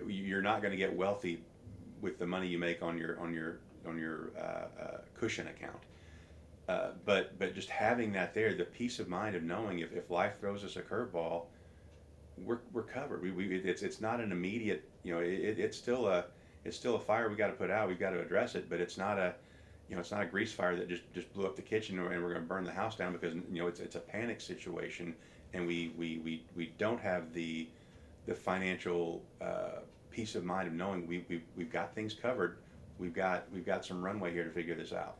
you're not going to get wealthy with the money you make on your cushion account. But just having that there, the peace of mind of knowing if life throws us a curveball, we're covered. It's not an immediate, it's still a fire we got to put out. We've got to address it, but it's not a grease fire that just blew up the kitchen and we're going to burn the house down, because it's a panic situation, and we don't have the financial peace of mind of knowing we've got things covered. We've got some runway here to figure this out.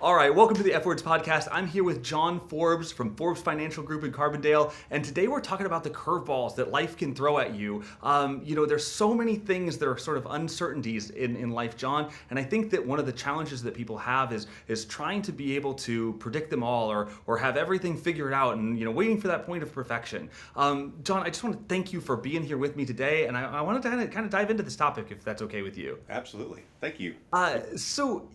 All right, welcome to the F Words Podcast. I'm here with John Forbes from Forbes Financial Group in Carbondale, and today we're talking about the curveballs that life can throw at you. There's so many things that are sort of uncertainties in life, John, and I think that one of the challenges that people have is trying to be able to predict them all or have everything figured out and waiting for that point of perfection. John, I just want to thank you for being here with me today, and I wanted to kind of dive into this topic, if that's okay with you. Absolutely, thank you. So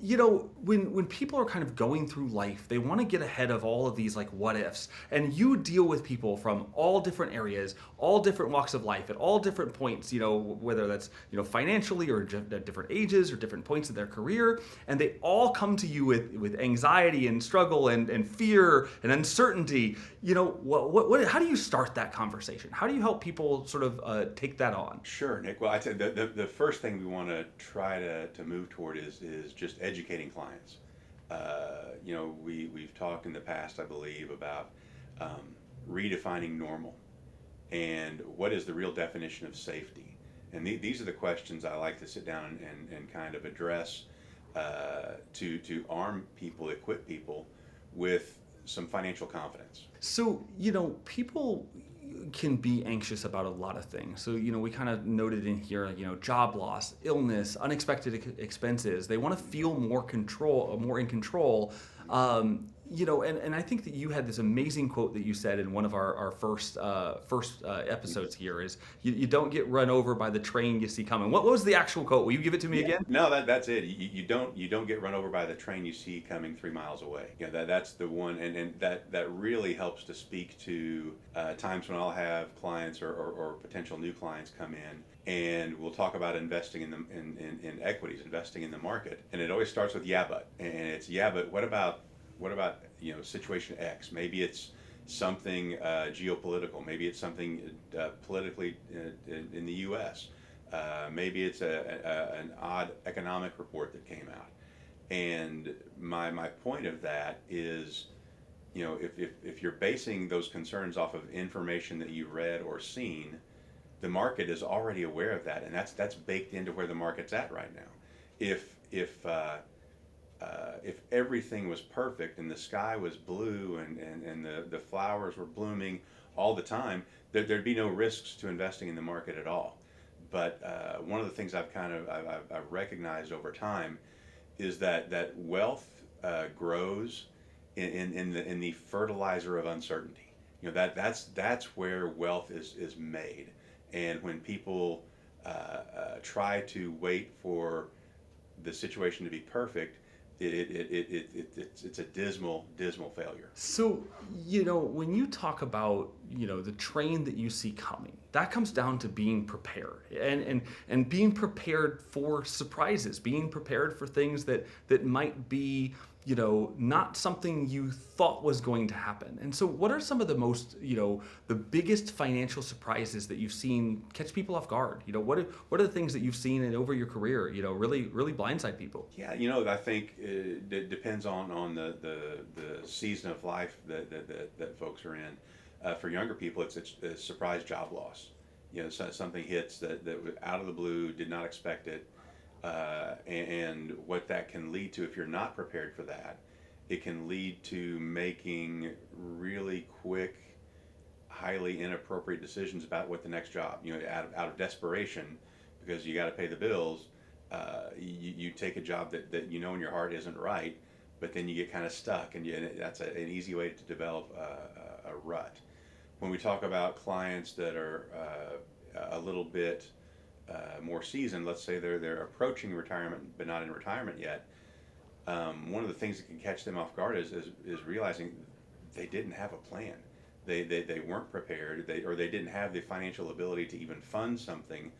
when people are kind of going through life, they want to get ahead of all of these like what ifs, and you deal with people from all different areas, all different walks of life, at all different points, whether that's financially or at different ages or different points of their career, and they all come to you with anxiety and struggle and fear and uncertainty. How do you start that conversation? How do you help people sort of take that on? Sure, Nick. Well, I'd say the first thing we want to try to move toward is just educating clients. We've talked in the past, I believe, about redefining normal and what is the real definition of safety. And these are the questions I like to sit down and kind of address to arm people, equip people with some financial confidence. So, people can be anxious about a lot of things. So, we kind of noted in here, job loss, illness, unexpected expenses. They want to feel more in control. And I think that you had this amazing quote that you said in one of our first episodes here is, you don't get run over by the train you see coming. What was the actual quote? Will you give it to me again? No, that's it. You don't get run over by the train you see coming 3 miles away. That's the one, and that really helps to speak to times when I'll have clients or potential new clients come in, and we'll talk about investing in equities, investing in the market, and it always starts with but, and it's but what about situation X? Maybe it's something geopolitical. Maybe it's something politically in the U.S. Maybe it's an odd economic report that came out. And my point of that is, if you're basing those concerns off of information that you've read or seen, the market is already aware of that, and that's baked into where the market's at right now. If everything was perfect and the sky was blue and the flowers were blooming all the time, there'd be no risks to investing in the market at all. But one of the things I've recognized over time is that wealth grows in the fertilizer of uncertainty. That's where wealth is made. And when people try to wait for the situation to be perfect, it's a dismal failure. So, when you talk about, the train that you see coming, that comes down to being prepared and being prepared for surprises, being prepared for things that might be, not something you thought was going to happen. And so what are some of the most, the biggest financial surprises that you've seen catch people off guard? What are the things that you've seen over your career, really blindside people? Yeah, I think it depends on the season of life that folks are in. For younger people, it's a surprise job loss. Something hits that out of the blue, did not expect it. And what that can lead to, if you're not prepared for that, it can lead to making really quick, highly inappropriate decisions about what the next job, out of desperation, because you got to pay the bills. You take a job that in your heart isn't right, but then you get kind of stuck, and that's an easy way to develop a rut. When we talk about clients that are a little bit more seasoned, let's say they're approaching retirement but not in retirement yet, one of the things that can catch them off guard is realizing they didn't have a plan. They weren't prepared, or they didn't have the financial ability to even fund something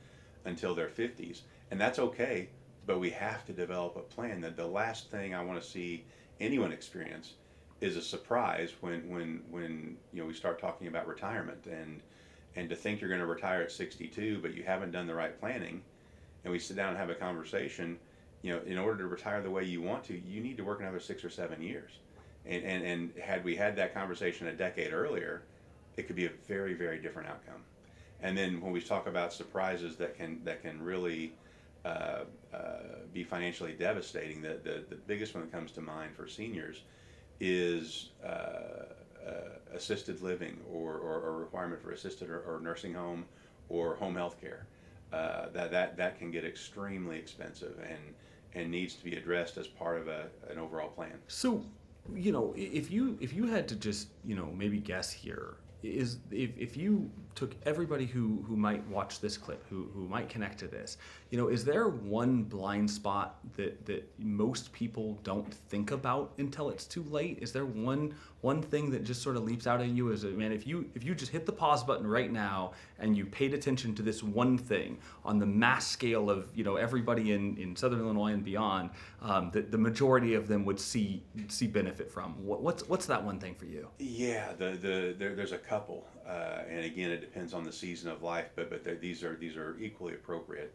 until their 50s. And that's okay, but we have to develop a plan. That the last thing I want to see anyone experience is a surprise when we start talking about retirement, and to think you're going to retire at 62 but you haven't done the right planning, and we sit down and have a conversation. In order to retire the way you want to, you need to work another 6 or 7 years. And had we had that conversation a decade earlier, it could be a very, very different outcome. And then when we talk about surprises that can really be financially devastating, the biggest one that comes to mind for seniors is assisted living, or a requirement for assisted or nursing home or home health care. That can get extremely expensive and needs to be addressed as part of an overall plan. So, if you had to just, maybe guess here, is if you took everybody who might watch this clip, who might connect to this, is there one blind spot that most people don't think about until it's too late? Is there one thing that just sort of leaps out at you as man, if you just hit the pause button right now and you paid attention to this one thing on the mass scale of everybody in Southern Illinois and beyond, that the majority of them would see benefit from, what's that one thing for you? Yeah, there's a couple, and again, it depends on the season of life, but these are equally appropriate.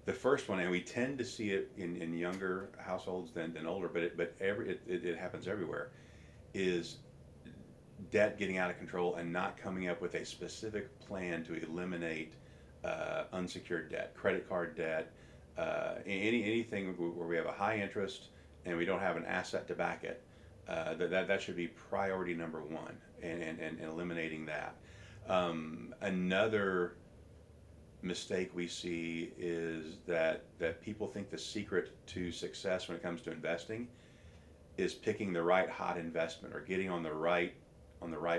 The first one, and we tend to see it in younger households than older, but it happens everywhere, is debt getting out of control and not coming up with a specific plan to eliminate unsecured debt, credit card debt, anything where we have a high interest and we don't have an asset to back it. That should be priority number one, and eliminating that. Another mistake we see is that people think the secret to success when it comes to investing is picking the right hot investment, or getting on the right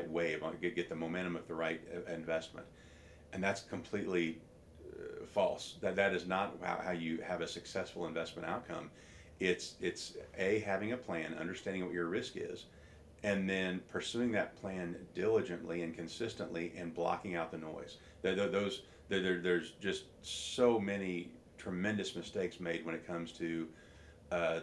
wave, get the momentum of the right investment, and that's completely false. That is not how you have a successful investment outcome. It's having a plan, understanding what your risk is, and then pursuing that plan diligently and consistently, and blocking out the noise. There's just so many tremendous mistakes made when it comes to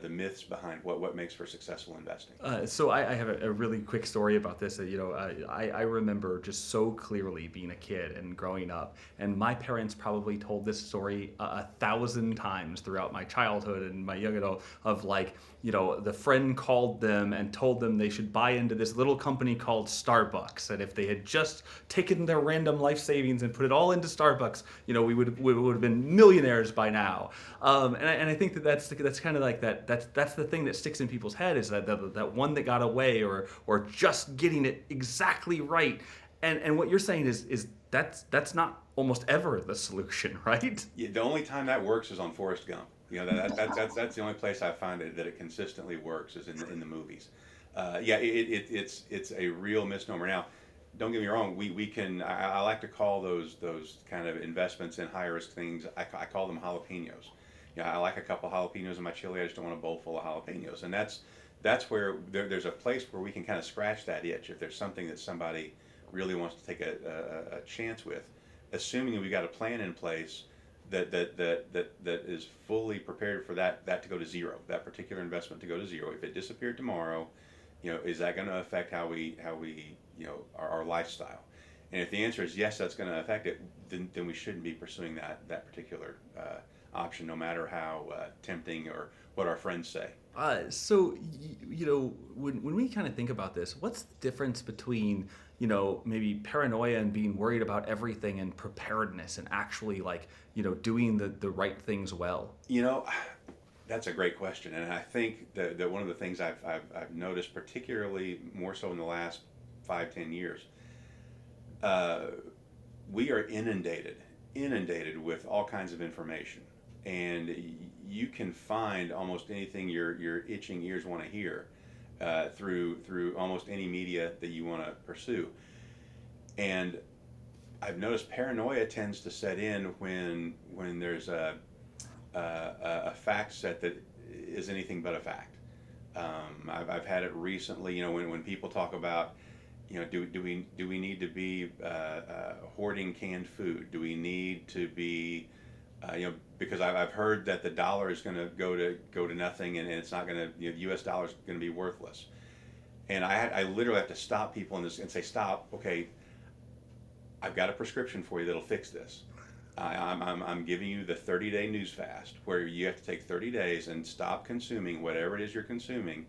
the myths behind what makes for successful investing. So I have a really quick story about this. I remember just so clearly being a kid and growing up, and my parents probably told this story 1,000 times throughout my childhood and my young adult, of the friend called them and told them they should buy into this little company called Starbucks, and if they had just taken their random life savings and put it all into Starbucks, we would have been millionaires by now. And I think that's kind of like that's the thing that sticks in people's head, is that one that got away, or just getting it exactly right. And what you're saying is that's not almost ever the solution, right? Yeah, the only time that works is on Forrest Gump. That's the only place I find that it consistently works, is in the movies. It's a real misnomer. Now, don't get me wrong. We can. I like to call those kind of investments in high risk things. I call them jalapenos. I like a couple jalapenos in my chili. I just don't want a bowl full of jalapenos. And that's where there's a place where we can kind of scratch that itch. If there's something that somebody really wants to take a chance with, assuming that we've got a plan in place that is fully prepared for that to go to zero, that particular investment to go to zero. If it disappeared tomorrow, is that going to affect how we our lifestyle? And if the answer is yes, that's going to affect it, then we shouldn't be pursuing that particular option, no matter how tempting or what our friends say. So when we kind of think about this, what's the difference between maybe paranoia and being worried about everything, and preparedness and actually doing the right things well? That's a great question, and I think that one of the things I've noticed, particularly more so in the last 5-10 years, we are inundated with all kinds of information, and you can find almost anything your itching ears want to hear through almost any media that you want to pursue. And I've noticed paranoia tends to set in when there's a fact set that is anything but a fact. I've had it recently. When people talk about, do we need to be hoarding canned food? Do we need to be because I've heard that the dollar is going to go to nothing, and it's not going to, the U.S. dollar is going to be worthless. And I literally have to stop people and say, stop. Okay, I've got a prescription for you that'll fix this. I'm giving you the 30-day news fast, where you have to take 30 days and stop consuming whatever it is you're consuming,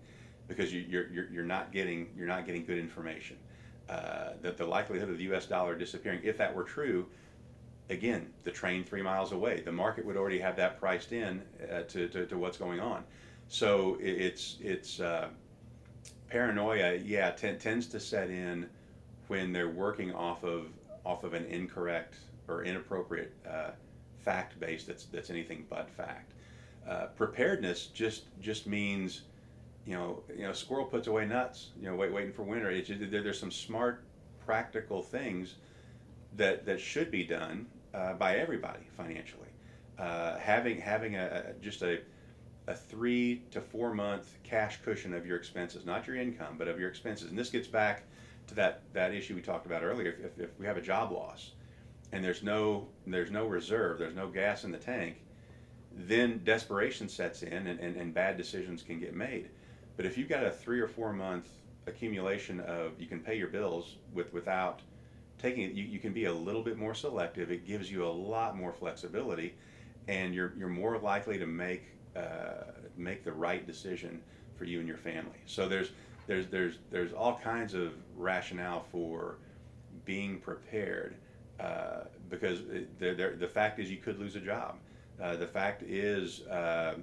because you're not getting good information. That the likelihood of the U.S. dollar disappearing, if that were true, again, the train 3 miles away, the market would already have that priced in to what's going on. So it's paranoia, tends to set in when they're working off of an incorrect or inappropriate fact base that's anything but fact. Preparedness just means, squirrel puts away nuts, waiting for winter. There's some smart, practical things that should be done by everybody financially. Having just a 3 to 4 month cash cushion of your expenses, not your income, but of your expenses. And this gets back to that issue we talked about earlier. If we have a job loss and there's no reserve, there's no gas in the tank, then desperation sets in and bad decisions can get made. But if you've got a 3 or 4 month accumulation of, you can pay your bills without taking it, you can be a little bit more selective. It gives you a lot more flexibility, and you're more likely to make the right decision for you and your family. So there's all kinds of rationale for being prepared, because the fact is you could lose a job. The fact is a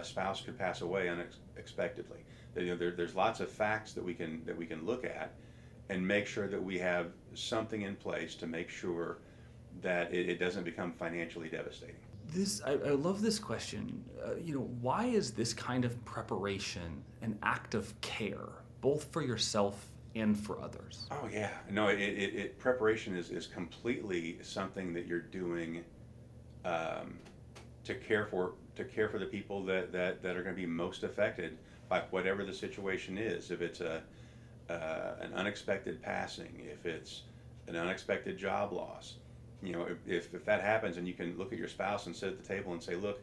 spouse could pass away unexpectedly. There's lots of facts that we can look at and make sure that we have something in place to make sure that it doesn't become financially devastating. I love this question. Why is this kind of preparation an act of care, both for yourself and for others? Oh yeah, no, preparation is completely something that you're doing to care for the people that are going to be most affected by whatever the situation is. If it's an unexpected passing, if it's an unexpected job loss, if that happens, and you can look at your spouse and sit at the table and say, look,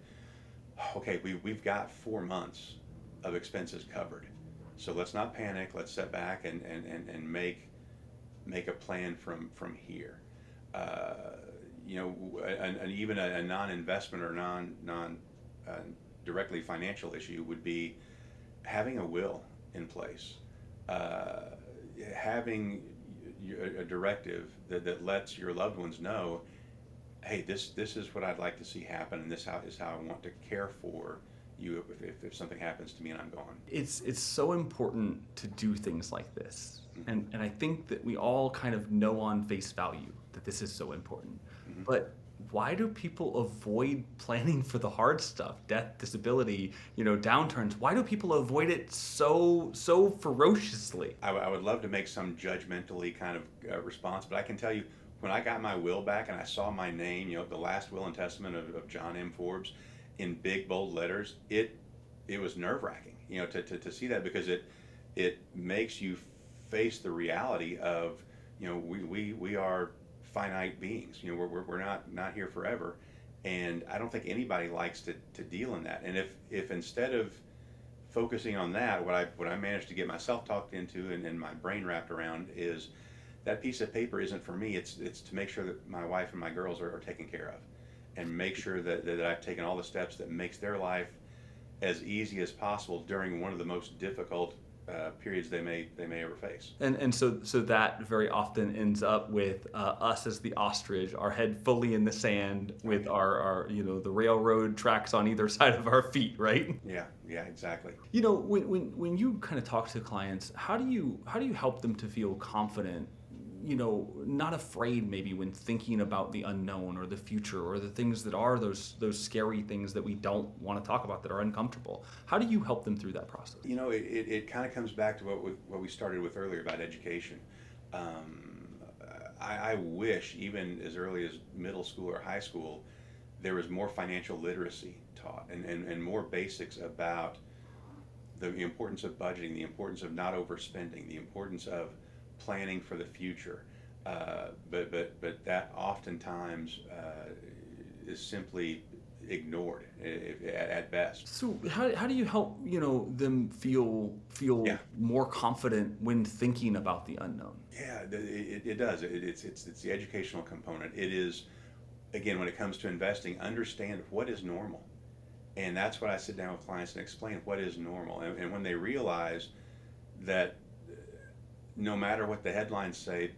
okay, we've got 4 months of expenses covered, so let's not panic. Let's sit back and make a plan from here. And even a non-investment or non directly financial issue would be having a will in place, having a directive that lets your loved ones know, hey, this is what I'd like to see happen, and this is how I want to care for you if something happens to me and I'm gone. It's so important to do things like this, and I think that we all kind of know on face value that this is so important. Mm-hmm. But why do people avoid planning for the hard stuff, death, disability, downturns? Why do people avoid it so ferociously? I would love to make some judgmentally kind of response, but I can tell you, when I got my will back and I saw my name, the last will and testament of John M. Forbes, in big bold letters, it was nerve-wracking, to see that, because it makes you face the reality of, we are finite beings. We're not here forever, and I don't think anybody likes to deal in that. And if instead of focusing on that, what I managed to get myself talked into and my brain wrapped around is that piece of paper isn't for me. It's to make sure that my wife and my girls are taken care of, and make sure that I've taken all the steps that makes their life as easy as possible during one of the most difficult periods they may ever face. And so that very often ends up with us as the ostrich, our head fully in the sand, with our the railroad tracks on either side of our feet, right? Yeah, exactly. When you kind of talk to clients, how do you help them to feel confident, not afraid maybe when thinking about the unknown or the future or the things that are those scary things that we don't want to talk about, that are uncomfortable? How do you help them through that process? It kind of comes back to what we started with earlier about education. I wish even as early as middle school or high school, there was more financial literacy taught and more basics about the importance of budgeting, the importance of not overspending, the importance of planning for the future. But that oftentimes is simply ignored at best. So how do you help them feel Yeah. more confident when thinking about the unknown? Yeah, it does. It's the educational component. It is, again, when it comes to investing, understand what is normal. And that's what I sit down with clients and explain what is normal. And when they realize that no matter what the headlines say,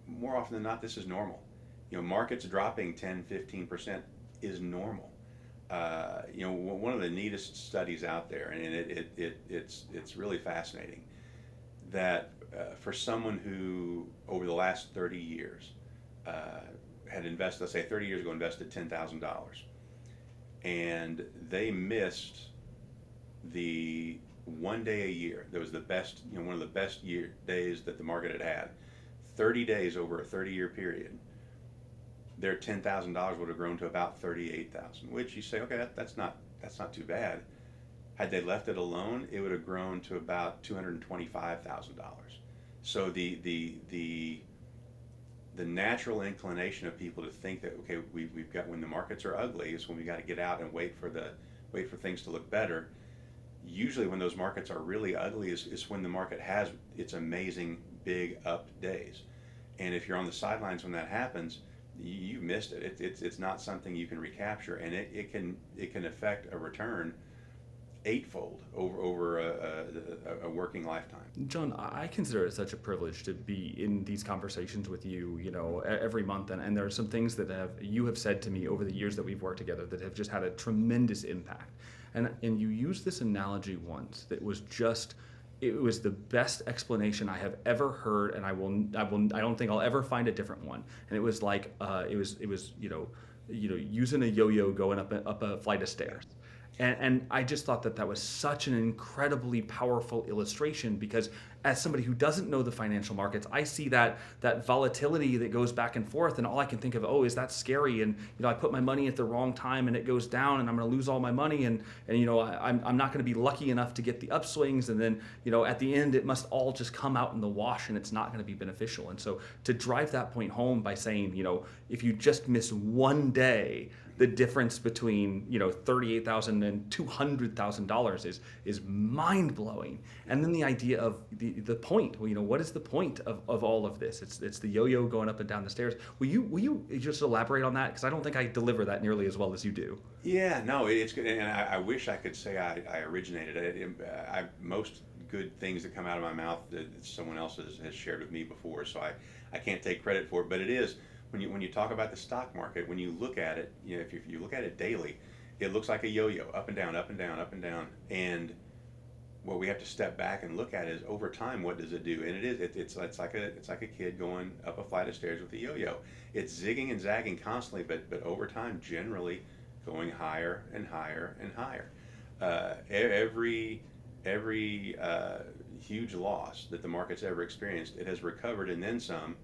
more often than not, this is normal. Markets dropping 10, 15% is normal. One of the neatest studies out there, and it's really fascinating, that for someone who over the last 30 years had invested, let's say 30 years ago, invested $10,000, and they missed the one day a year that was the best, one of the best days that the market had 30 days over a 30-year period, their $10,000 would have grown to about $38,000, which you say, okay, that's not too bad. Had they left it alone, it would have grown to about $225,000. So the natural inclination of people to think that, okay, we've got, when the markets are ugly is when we got to get out and wait for things to look better. Usually when those markets are really ugly is when the market has its amazing big up days. And if you're on the sidelines when that happens, you missed it. It's not something you can recapture, and it can affect a return eightfold over a working lifetime. John, I consider it such a privilege to be in these conversations with you, every month. And there are some things that you have said to me over the years that we've worked together that have just had a tremendous impact. And you used this analogy once that was it was the best explanation I have ever heard, and I don't think I'll ever find a different one. And it was like it was using a yo-yo going up a flight of stairs. And I just thought that was such an incredibly powerful illustration, because as somebody who doesn't know the financial markets, I see that volatility that goes back and forth, and all I can think of, is that scary? And I put my money at the wrong time and it goes down, and I'm going to lose all my money, and I'm not going to be lucky enough to get the upswings, and then at the end it must all just come out in the wash, and it's not going to be beneficial. And so to drive that point home by saying, if you just miss one day, the difference between $38,000 and $200,000 is mind blowing. And then the idea of the point. What is the point of all of this? It's the yo-yo going up and down the stairs. Will you just elaborate on that? Because I don't think I deliver that nearly as well as you do. Yeah, no, it's good, and I wish I could say I originated it. Most good things that come out of my mouth that someone else has shared with me before, so I can't take credit for it. But it is. When you talk about the stock market, when you look at it, if you look at it daily, it looks like a yo-yo, up and down, up and down, up and down. And what we have to step back and look at is, over time, what does it do? And it's like a kid going up a flight of stairs with a yo-yo. It's zigging and zagging constantly, but over time, generally going higher and higher and higher. Every huge loss that the market's ever experienced, it has recovered and then some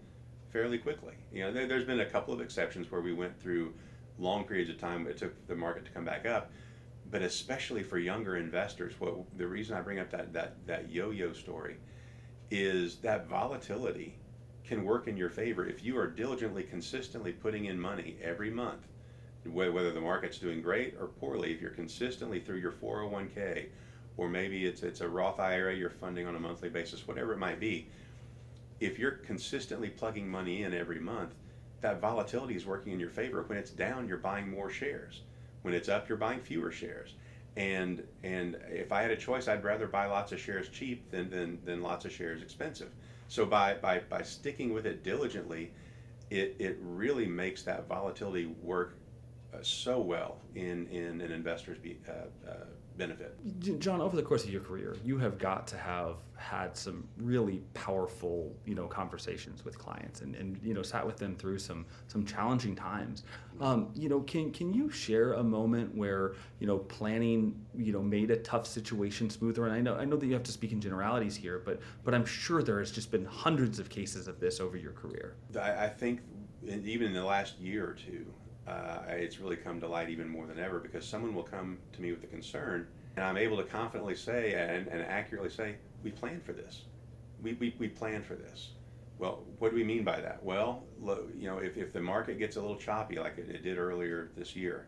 fairly quickly. There's been a couple of exceptions where we went through long periods of time it took the market to come back up, but especially for younger investors, the reason I bring up that yo-yo story is that volatility can work in your favor if you are diligently, consistently putting in money every month, whether the market's doing great or poorly. If you're consistently through your 401k, or maybe it's a Roth IRA you're funding on a monthly basis, whatever it might be. If you're consistently plugging money in every month, that volatility is working in your favor. When it's down, you're buying more shares. When it's up, you're buying fewer shares. And if I had a choice, I'd rather buy lots of shares cheap than lots of shares expensive. So by sticking with it diligently, it really makes that volatility work so well in an investor's benefit. John, over the course of your career, you have got to have had some really powerful, conversations with clients and sat with them through some challenging times. Can you share a moment where, planning, made a tough situation smoother? And I know that you have to speak in generalities here, but I'm sure there has just been hundreds of cases of this over your career. I think even in the last year or two, it's really come to light even more than ever, because someone will come to me with a concern, and I'm able to confidently say and accurately say, we planned for this. We planned for this. Well, what do we mean by that? Well, if the market gets a little choppy like it did earlier this year,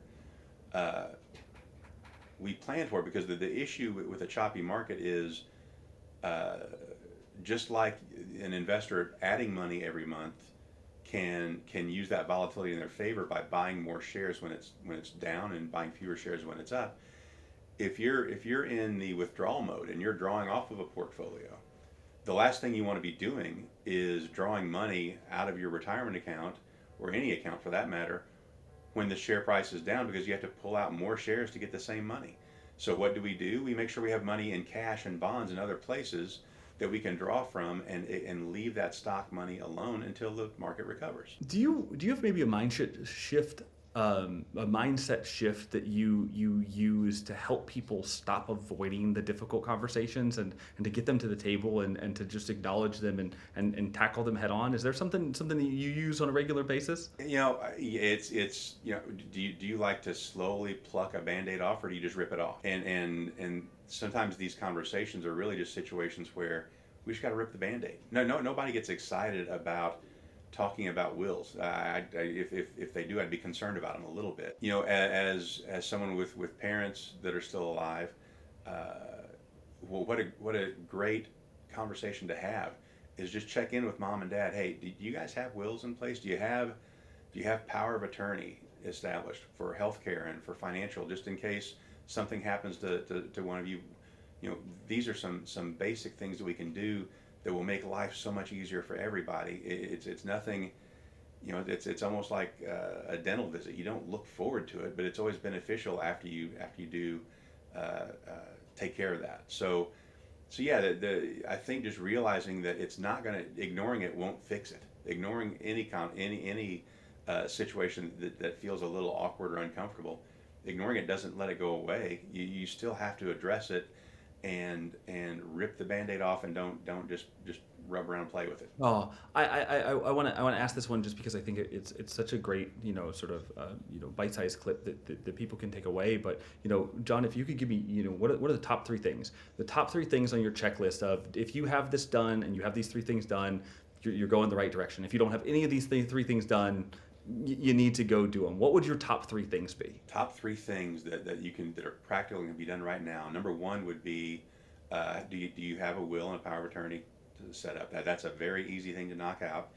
we planned for it, because the issue with a choppy market is just like an investor adding money every month can use that volatility in their favor by buying more shares when it's down and buying fewer shares when it's up. If you're in the withdrawal mode and you're drawing off of a portfolio, the last thing you want to be doing is drawing money out of your retirement account, or any account for that matter, when the share price is down, because you have to pull out more shares to get the same money. So what do? We make sure we have money in cash and bonds and other places that we can draw from, and leave that stock money alone until the market recovers. Do you have maybe a mindset shift that you use to help people stop avoiding the difficult conversations and to get them to the table and to just acknowledge them and tackle them head on? Is there something that you use on a regular basis? It's do you like to slowly pluck a Band-Aid off, or do you just rip it off? And sometimes these conversations are really just situations where we just got to rip the Band-Aid. Nobody gets excited about talking about wills. If they do, I'd be concerned about them a little bit. As someone with parents that are still alive, well, what a great conversation to have is just check in with mom and dad. Hey, do you guys have wills in place? Do you have power of attorney established for healthcare and for financial, just in case something happens to one of you? These are some basic things that we can do that will make life so much easier for everybody. It's nothing, it's almost like a dental visit. You don't look forward to it, but it's always beneficial after you do take care of that. So yeah, I think just realizing that it's not ignoring it won't fix it. Ignoring any situation that feels a little awkward or uncomfortable, ignoring it doesn't let it go away. You still have to address it and rip the Band-Aid off, and don't just rub around and play with it. Oh, I want to ask this one just because I think it's such a great bite-sized clip that people can take away. But John, if you could give me what are the top three things? The top three things on your checklist of, if you have this done and you have these three things done, you're going the right direction. If you don't have any of these three things done, you need to go do them. What would your top three things be? Top three things that are practical and can be done right now. Number one would be, do you have a will and a power of attorney to set up? That's a very easy thing to knock out.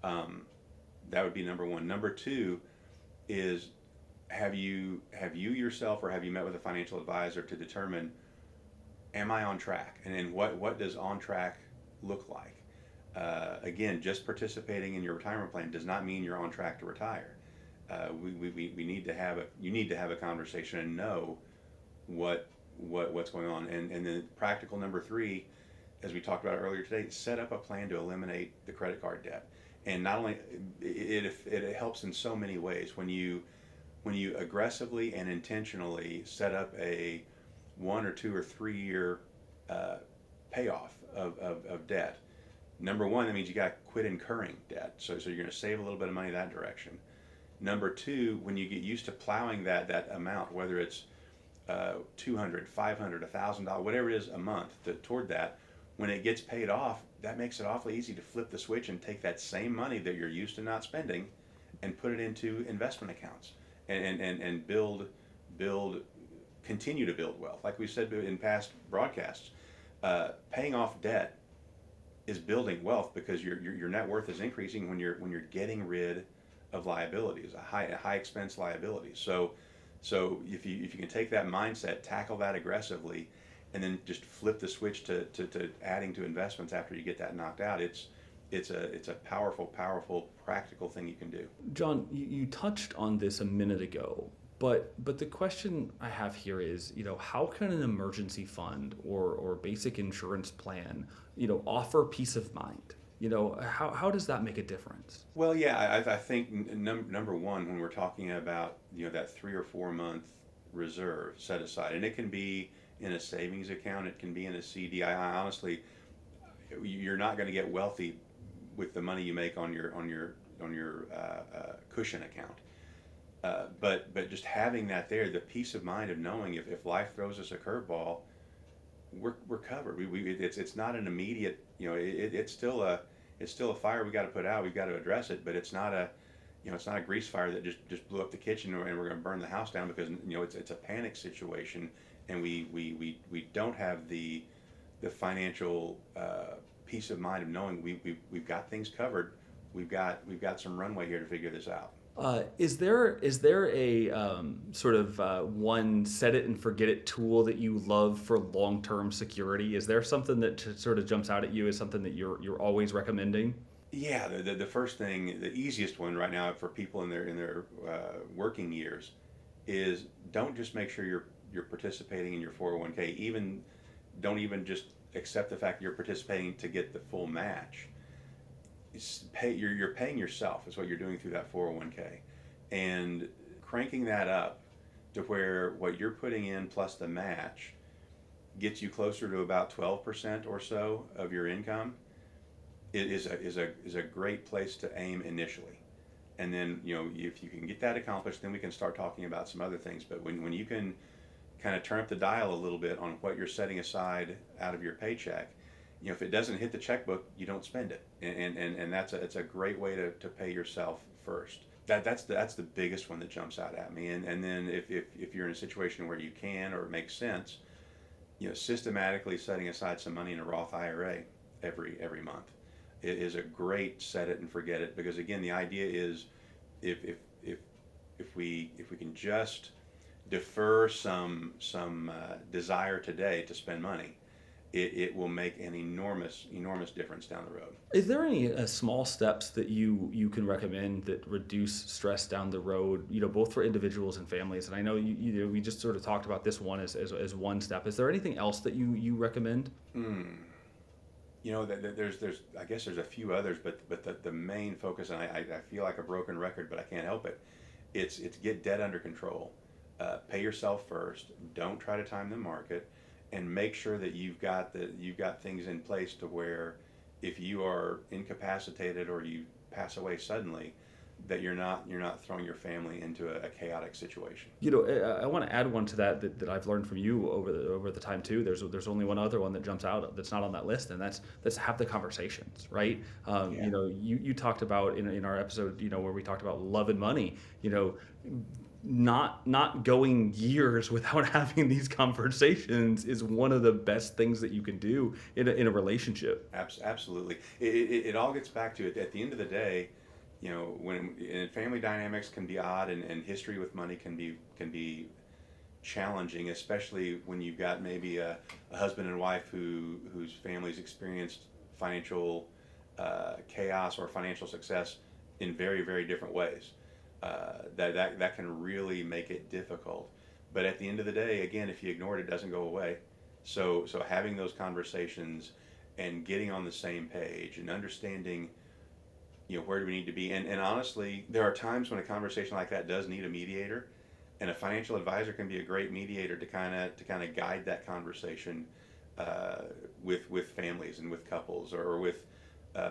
That would be number one. Number two is, have you yourself, or have you met with a financial advisor to determine, am I on track? And then what does on track look like? Again, just participating in your retirement plan does not mean you're on track to retire. We need to have a conversation and know what's going on. And then practical number three, as we talked about earlier today, set up a plan to eliminate the credit card debt. And not only it helps in so many ways. When you aggressively and intentionally set up a 1 or 2 or 3 year payoff of debt. Number one, that means you got to quit incurring debt. So you're going to save a little bit of money that direction. Number two, when you get used to plowing that amount, whether it's $200, $500, $1,000, whatever it is a month, toward that, when it gets paid off, that makes it awfully easy to flip the switch and take that same money that you're used to not spending and put it into investment accounts and continue to build wealth. Like we said in past broadcasts, paying off debt is building wealth, because your net worth is increasing when you're getting rid of liabilities, a high expense liability. So if you can take that mindset, tackle that aggressively, and then just flip the switch to adding to investments after you get that knocked out, it's a powerful, practical thing you can do. John, you touched on this a minute ago, but the question I have here is, how can an emergency fund or basic insurance plan, offer peace of mind? How does that make a difference? Well, yeah, I think number one, when we're talking about that 3 or 4 month reserve set aside, and it can be in a savings account, it can be in a CD. I honestly, you're not going to get wealthy with the money you make on your cushion account. But just having that there, the peace of mind of knowing if life throws us a curveball, we're covered. It's not an immediate, it's still a fire we got to put out. We've got to address it, but it's not a grease fire that just blew up the kitchen and we're going to burn the house down, because it's a panic situation, and we don't have the financial peace of mind of knowing we've got things covered. We've got some runway here to figure this out. Is there a sort of one set it and forget it tool that you love for long-term security? Is there something that sort of jumps out at you as something that you're always recommending? Yeah, the first thing, the easiest one right now for people in their working years is don't just make sure you're participating in your 401k. Don't even just accept the fact you're participating to get the full match. You're paying yourself is what you're doing through that 401k, and cranking that up to where what you're putting in plus the match gets you closer to about 12% or so of your income. It is a great place to aim initially, and then if you can get that accomplished, then we can start talking about some other things. But when you can kind of turn up the dial a little bit on what you're setting aside out of your paycheck, if it doesn't hit the checkbook, you don't spend it, and it's a great way to pay yourself first. That's the biggest one that jumps out at me. And then if you're in a situation where you can, or it makes sense, systematically setting aside some money in a Roth IRA every month, it is a great set it and forget it. Because again, the idea is if we can just defer some desire today to spend money, it will make an enormous difference down the road. Is there any small steps that you can recommend that reduce stress down the road, both for individuals and families? And I know we just sort of talked about this one as one step. Is there anything else that you recommend? There's I guess there's a few others, but the main focus, and I feel like a broken record, but I can't help it. It's get debt under control. Pay yourself first. Don't try to time the market. And make sure that you've got things in place to where if you are incapacitated or you pass away suddenly, that you're not throwing your family into a chaotic situation. I want to add one to that I've learned from you over the time too. There's only one other one that jumps out that's not on that list, and that's have the conversations, right? Yeah. You talked about in our episode, where we talked about love and money, not going years without having these conversations is one of the best things that you can do in a relationship. Absolutely. It all gets back to it. At the end of the day, when family dynamics can be odd, and history with money can be challenging, especially when you've got maybe a husband and wife whose families experienced financial chaos or financial success in very, very different ways. That can really make it difficult. But at the end of the day, again, if you ignore it, it doesn't go away. So having those conversations and getting on the same page and understanding, where do we need to be? And honestly, there are times when a conversation like that does need a mediator, and a financial advisor can be a great mediator to kind of guide that conversation with families and with couples, or with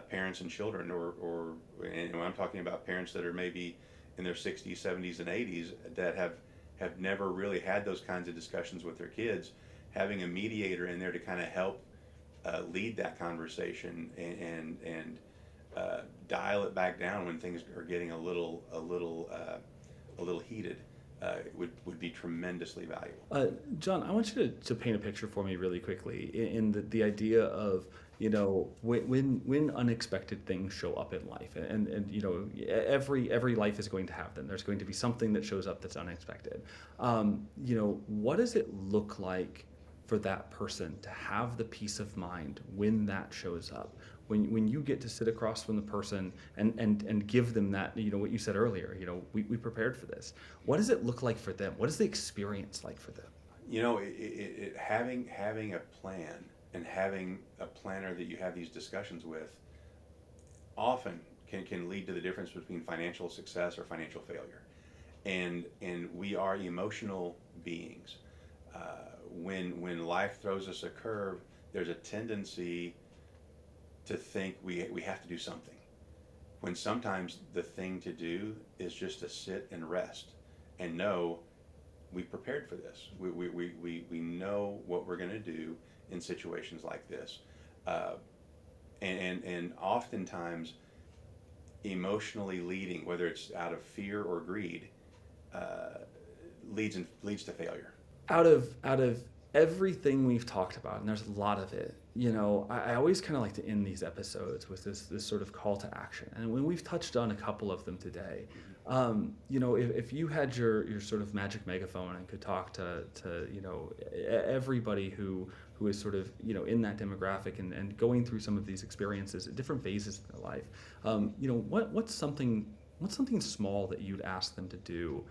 parents and children, and when I'm talking about parents that are maybe in their 60s, 70s, and 80s that have never really had those kinds of discussions with their kids, having a mediator in there to kind of help lead that conversation and dial it back down when things are getting a little heated would be tremendously valuable. John, I want you to paint a picture for me really quickly in the idea of when unexpected things show up in life, and every life is going to have them. There's going to be something that shows up that's unexpected. What does it look like for that person to have the peace of mind when that shows up? when you get to sit across from the person and give them that, what you said earlier, we prepared for this. What does it look like for them? What is the experience like for them? Having a plan and having a planner that you have these discussions with often can lead to the difference between financial success or financial failure. And we are emotional beings. When life throws us a curve, there's a tendency to think we have to do something, when sometimes the thing to do is just to sit and rest and know we prepared for this. We know what we're going to do in situations like this. And oftentimes emotionally leading, whether it's out of fear or greed, leads to failure. Out of everything we've talked about, and there's a lot of it, I always kind of like to end these episodes with this sort of call to action. And when we've touched on a couple of them today, if you had your sort of magic megaphone and could talk to everybody who is sort of in that demographic and going through some of these experiences at different phases in their life, what's something small that you'd ask them to do?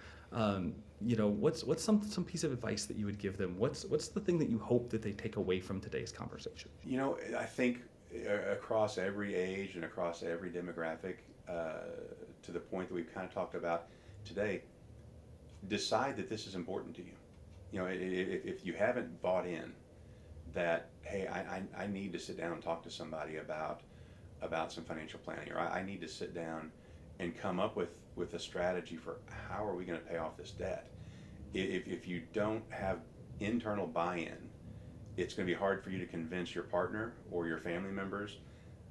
What's some piece of advice that you would give them? What's the thing that you hope that they take away from today's conversation? I think across every age and across every demographic, to the point that we've kind of talked about today, decide that this is important to you. If you haven't bought in that, hey, I need to sit down and talk to somebody about some financial planning, or I need to sit down and come up with a strategy for how are we going to pay off this debt. If you don't have internal buy-in, it's going to be hard for you to convince your partner or your family members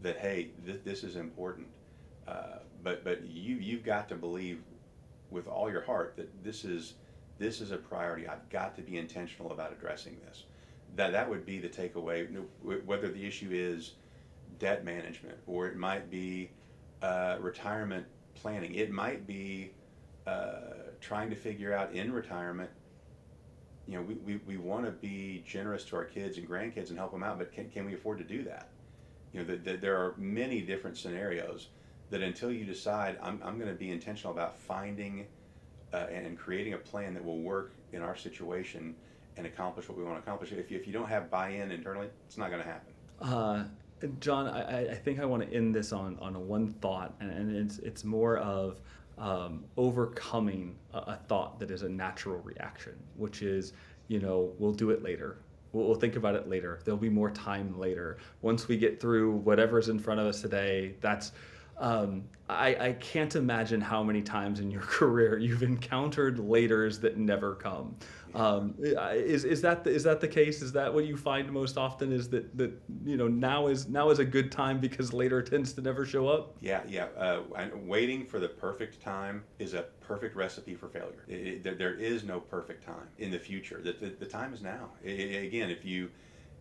that, hey, this is important. But you've got to believe with all your heart that this is a priority. I've got to be intentional about addressing this. That would be the takeaway. Whether the issue is debt management, or it might be retirement planning, it might be trying to figure out in retirement. We want to be generous to our kids and grandkids and help them out, but can we afford to do that? There are many different scenarios that until you decide I'm going to be intentional about finding and creating a plan that will work in our situation and accomplish what we want to accomplish. If you don't have buy-in internally, it's not going to happen. John, I think I want to end this on one thought, and it's more of overcoming a thought that is a natural reaction, which is, we'll do it later. We'll think about it later. There'll be more time later. Once we get through whatever's in front of us today, that's I can't imagine how many times in your career you've encountered laters that never come. Is that the case? Is that what you find most often? Is that now is a good time because later tends to never show up? Yeah. Waiting for the perfect time is a perfect recipe for failure. There is no perfect time in the future. The time is now. Again,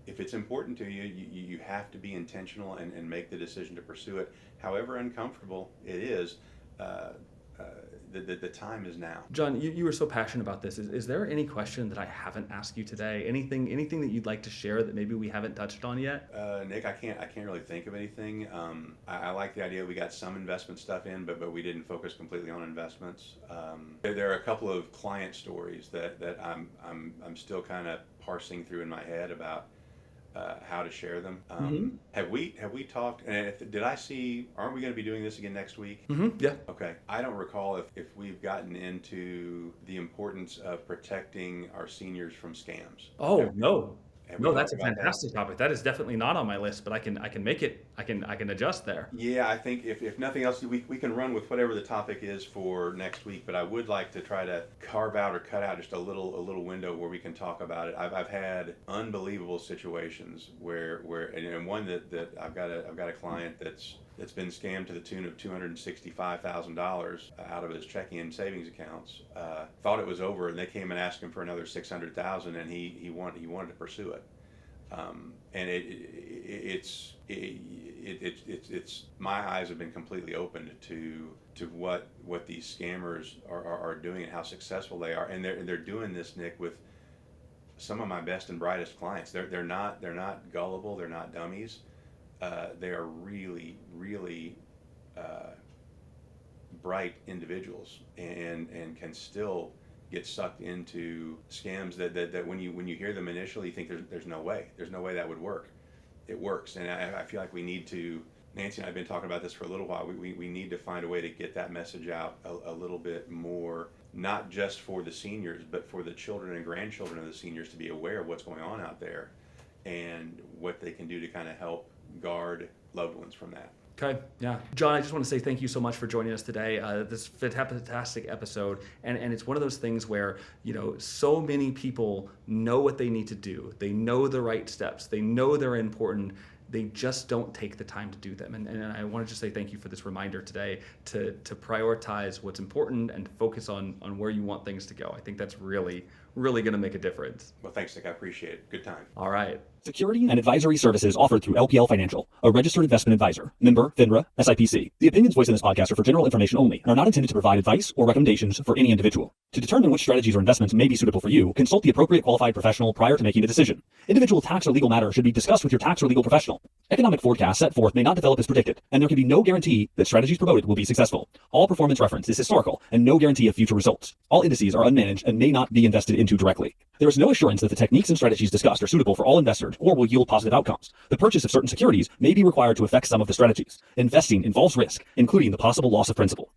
if it's important to you, you have to be intentional and make the decision to pursue it. However uncomfortable it is, the time is now. John, you were so passionate about this. Is there any question that I haven't asked you today? Anything that you'd like to share that maybe we haven't touched on yet? Nick, I can't really think of anything. I like the idea we got some investment stuff in, but we didn't focus completely on investments. There are a couple of client stories that I'm still kind of parsing through in my head about how to share them. Have we talked? And did I see? Aren't we going to be doing this again next week? Mm-hmm. Yeah. Okay. I don't recall if we've gotten into the importance of protecting our seniors from scams. Oh, no. No, that's a talked about fantastic topic. That is definitely not on my list, but I can make it. I can adjust there. Yeah, I think if nothing else, we can run with whatever the topic is for next week. But I would like to try to carve out or cut out just a little window where we can talk about it. I've had unbelievable situations where and one that I've got a client that's been scammed to the tune of $265,000 out of his checking and savings accounts. Thought it was over, and they came and asked him for another $600,000, and he wanted to pursue it. And it's my eyes have been completely opened to what these scammers are doing and how successful they are, and they're doing this, Nick, with some of my best and brightest clients. They're not gullible. They're not dummies. they are really, really bright individuals, and can still get sucked into scams that when you hear them initially, you think there's no way that would work. It works, and I feel like we need to. Nancy and I have been talking about this for a little while. We need to find a way to get that message out a little bit more, not just for the seniors, but for the children and grandchildren of the seniors to be aware of what's going on out there and what they can do to kind of help guard loved ones from that. Okay, yeah. John, I just want to say thank you so much for joining us today. This fantastic episode. And it's one of those things where, so many people know what they need to do. They know the right steps. They know they're important. They just don't take the time to do them. And I want to just say thank you for this reminder today to prioritize what's important and focus on where you want things to go. I think that's really, really going to make a difference. Well, thanks, Nick. I appreciate it. Good time. All right. Security and advisory services offered through LPL Financial, a registered investment advisor, member FINRA, SIPC. The opinions voiced in this podcast are for general information only and are not intended to provide advice or recommendations for any individual. To determine which strategies or investments may be suitable for you, consult the appropriate qualified professional prior to making a decision. Individual tax or legal matters should be discussed with your tax or legal professional. Economic forecasts set forth may not develop as predicted, and there can be no guarantee that strategies promoted will be successful. All performance reference is historical and no guarantee of future results. All indices are unmanaged and may not be invested into directly. There is no assurance that the techniques and strategies discussed are suitable for all investors or will yield positive outcomes. The purchase of certain securities may be required to affect some of the strategies. Investing involves risk, including the possible loss of principal.